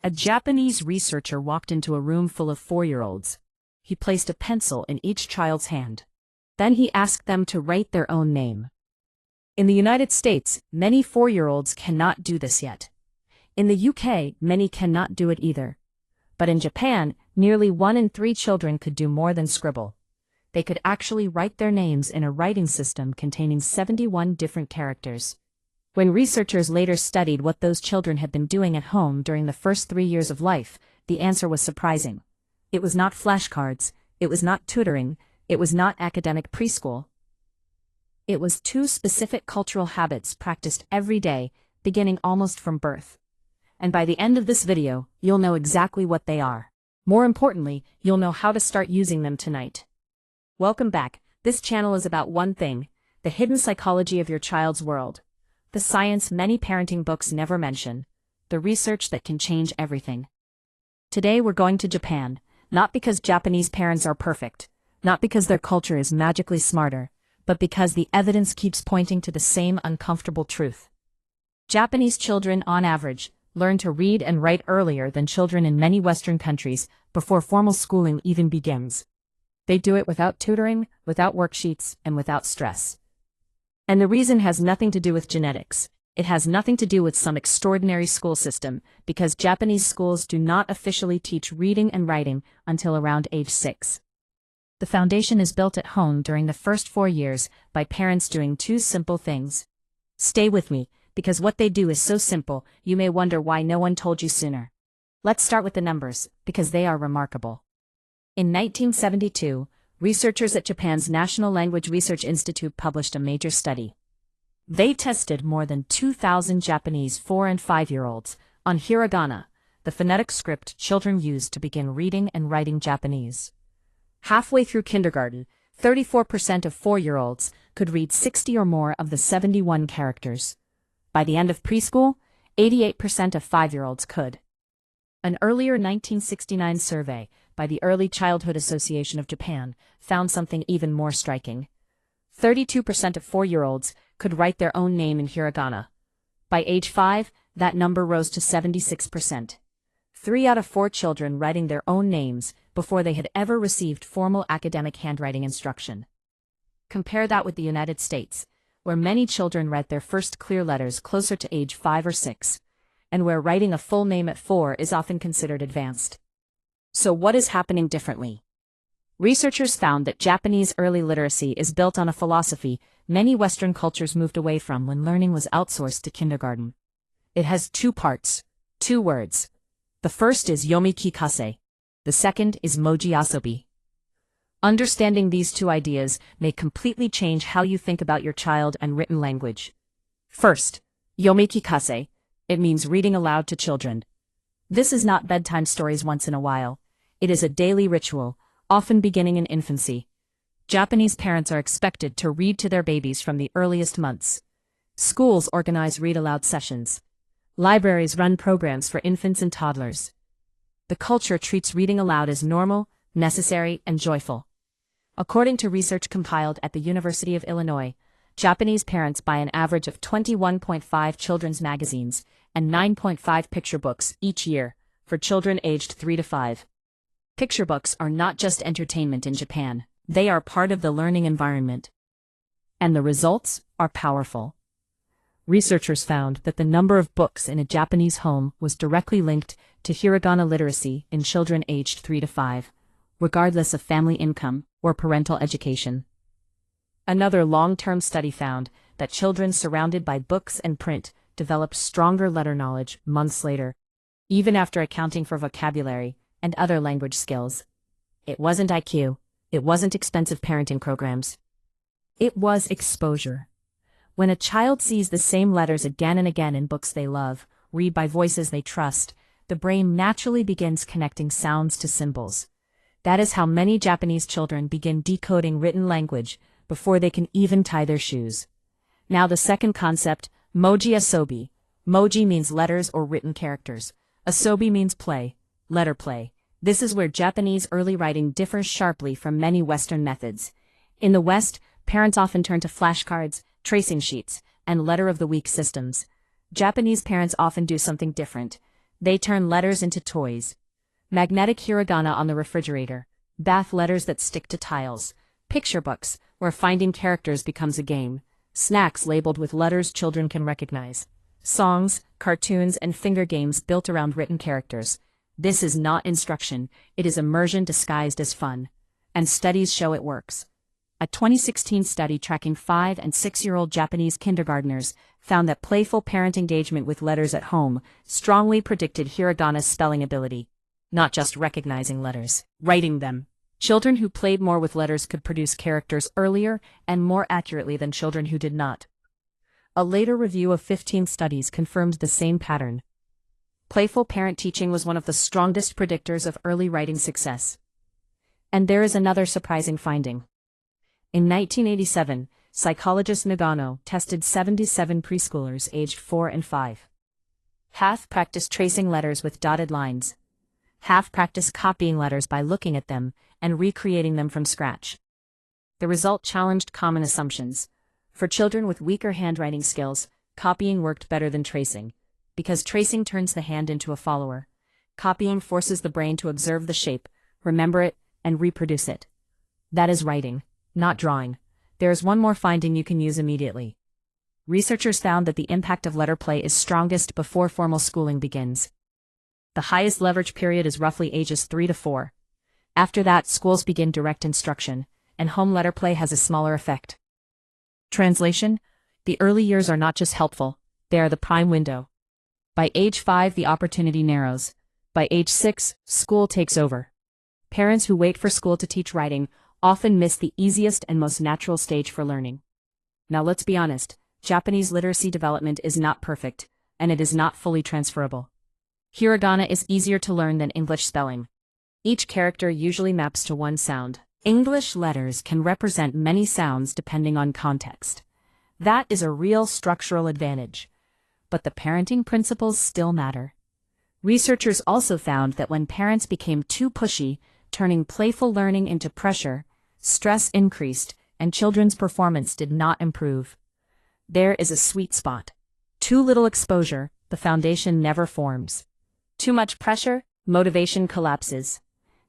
A Japanese researcher walked into a room full of 4-year-olds. He placed a pencil in each child's hand. Then he asked them to write their own name. In the United States, many 4-year-olds cannot do this yet. In the UK, many cannot do it either. But in Japan, nearly 1 in 3 children could do more than scribble. They could actually write their names in a writing system containing 71 different characters. When researchers later studied what those children had been doing at home during the first 3 years of life, the answer was surprising. It was not flashcards, it was not tutoring, it was not academic preschool. It was 2 specific cultural habits practiced every day, beginning almost from birth. And by the end of this video, you'll know exactly what they are. More importantly, you'll know how to start using them tonight. Welcome back. This channel is about one thing: the hidden psychology of your child's world. The science many parenting books never mention. The research that can change everything. Today we're going to Japan, not because Japanese parents are perfect, not because their culture is magically smarter, but because the evidence keeps pointing to the same uncomfortable truth. Japanese children, on average, learn to read and write earlier than children in many Western countries, before formal schooling even begins. They do it without tutoring, without worksheets, and without stress. And the reason has nothing to do with genetics. It has nothing to do with some extraordinary school system, because Japanese schools do not officially teach reading and writing until around age 6. The foundation is built at home during the first 4 years by parents doing 2 simple things. Stay with me, because what they do is so simple, you may wonder why no one told you sooner. Let's start with the numbers, because they are remarkable. In 1972, researchers at Japan's National Language Research Institute published a major study. They tested more than 2,000 Japanese 4 and 5-year-olds on hiragana, the phonetic script children use to begin reading and writing Japanese. Halfway through kindergarten, 34% of 4-year-olds could read 60 or more of the 71 characters. By the end of preschool, 88% of 5-year-olds could. An earlier 1969 survey by the Early Childhood Association of Japan found something even more striking. 32% of 4-year-olds could write their own name in hiragana. By age 5, that number rose to 76%. 3 out of 4 children writing their own names before they had ever received formal academic handwriting instruction. Compare that with the United States, where many children write their first clear letters closer to age 5 or 6, and where writing a full name at 4 is often considered advanced. So what is happening differently? Researchers found that Japanese early literacy is built on a philosophy many Western cultures moved away from when learning was outsourced to kindergarten. It has 2 parts, 2 words. The first is yomi kikase. The second is moji asobi. Understanding these 2 ideas may completely change how you think about your child and written language. First, yomi kikase. It means reading aloud to children. This is not bedtime stories once in a while. It is a daily ritual, often beginning in infancy. Japanese parents are expected to read to their babies from the earliest months. Schools organize read-aloud sessions. Libraries run programs for infants and toddlers. The culture treats reading aloud as normal, necessary, and joyful. According to research compiled at the University of Illinois, Japanese parents buy an average of 21.5 children's magazines and 9.5 picture books each year for children aged 3 to 5. Picture books are not just entertainment in Japan, they are part of the learning environment. And the results are powerful. Researchers found that the number of books in a Japanese home was directly linked to hiragana literacy in children aged 3 to 5, regardless of family income or parental education. Another long-term study found that children surrounded by books and print developed stronger letter knowledge months later, even after accounting for vocabulary and other language skills. It wasn't IQ, it wasn't expensive parenting programs. It was exposure. When a child sees the same letters again and again in books they love, read by voices they trust, the brain naturally begins connecting sounds to symbols. That is how many Japanese children begin decoding written language before they can even tie their shoes. Now the second concept, moji asobi. Moji means letters or written characters. Asobi means play, letter play. This is where Japanese early writing differs sharply from many Western methods. In the West, parents often turn to flashcards, tracing sheets, and letter of the week systems. Japanese parents often do something different. They turn letters into toys. Magnetic hiragana on the refrigerator, bath letters that stick to tiles, picture books, where finding characters becomes a game, snacks labeled with letters children can recognize, songs, cartoons, and finger games built around written characters. This is not instruction, it is immersion disguised as fun. And studies show it works. A 2016 study tracking 5- and 6-year-old Japanese kindergartners found that playful parent engagement with letters at home strongly predicted hiragana's spelling ability. Not just recognizing letters, writing them. Children who played more with letters could produce characters earlier and more accurately than children who did not. A later review of 15 studies confirmed the same pattern. Playful parent teaching was one of the strongest predictors of early writing success. And there is another surprising finding. In 1987, psychologist Nagano tested 77 preschoolers aged 4 and 5. Half practiced tracing letters with dotted lines. Half practiced copying letters by looking at them and recreating them from scratch. The result challenged common assumptions. For children with weaker handwriting skills, copying worked better than tracing, because tracing turns the hand into a follower. Copying forces the brain to observe the shape, remember it, and reproduce it. That is writing, not drawing. There is one more finding you can use immediately. Researchers found that the impact of letter play is strongest before formal schooling begins. The highest leverage period is roughly ages 3 to 4. After that, schools begin direct instruction, and home letter play has a smaller effect. Translation: the early years are not just helpful, they are the prime window. By age 5, the opportunity narrows. By age 6, school takes over. Parents who wait for school to teach writing often miss the easiest and most natural stage for learning. Now let's be honest, Japanese literacy development is not perfect, and it is not fully transferable. Hiragana is easier to learn than English spelling. Each character usually maps to one sound. English letters can represent many sounds depending on context. That is a real structural advantage. But the parenting principles still matter. Researchers also found that when parents became too pushy, turning playful learning into pressure, stress increased, and children's performance did not improve. There is a sweet spot. Too little exposure, the foundation never forms. Too much pressure, motivation collapses.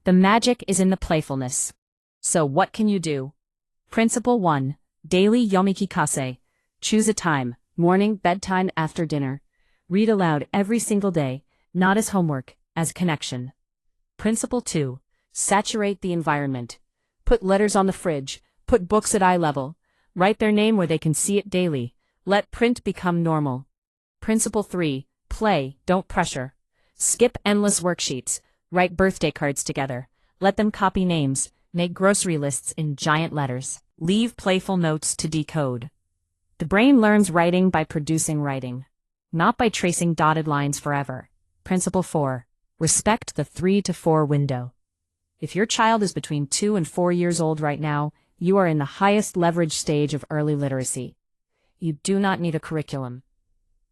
The magic is in the playfulness. So what can you do? Principle 1. Daily yomikikase. Choose a time, morning, bedtime, after dinner. Read aloud every single day, not as homework, as connection. Principle 2. Saturate the environment. Put letters on the fridge, put books at eye level. Write their name where they can see it daily. Let print become normal. Principle 3. Play, don't pressure. Skip endless worksheets. Write birthday cards together. Let them copy names. Make grocery lists in giant letters. Leave playful notes to decode. The brain learns writing by producing writing, not by tracing dotted lines forever. Principle 4. Respect the 3 to 4 window. If your child is between 2 and 4 years old right now, you are in the highest leverage stage of early literacy. You do not need a curriculum.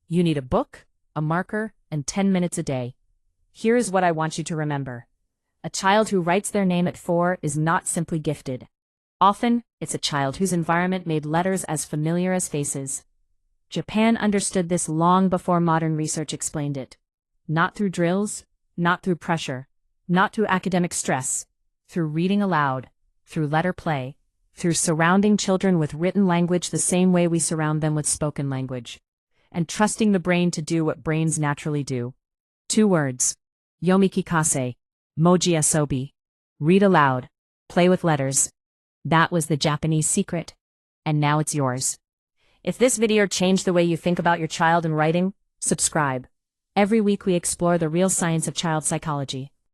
You need a book, a marker, and 10 minutes a day. Here is what I want you to remember. A child who writes their name at 4 is not simply gifted. Often, it's a child whose environment made letters as familiar as faces. Japan understood this long before modern research explained it. Not through drills, not through pressure, not through academic stress, through reading aloud, through letter play, through surrounding children with written language the same way we surround them with spoken language, and trusting the brain to do what brains naturally do. 2 words. Yomikikase. Moji asobi. Read aloud. Play with letters. That was the Japanese secret. And now it's yours. If this video changed the way you think about your child and writing, subscribe. Every week we explore the real science of child psychology.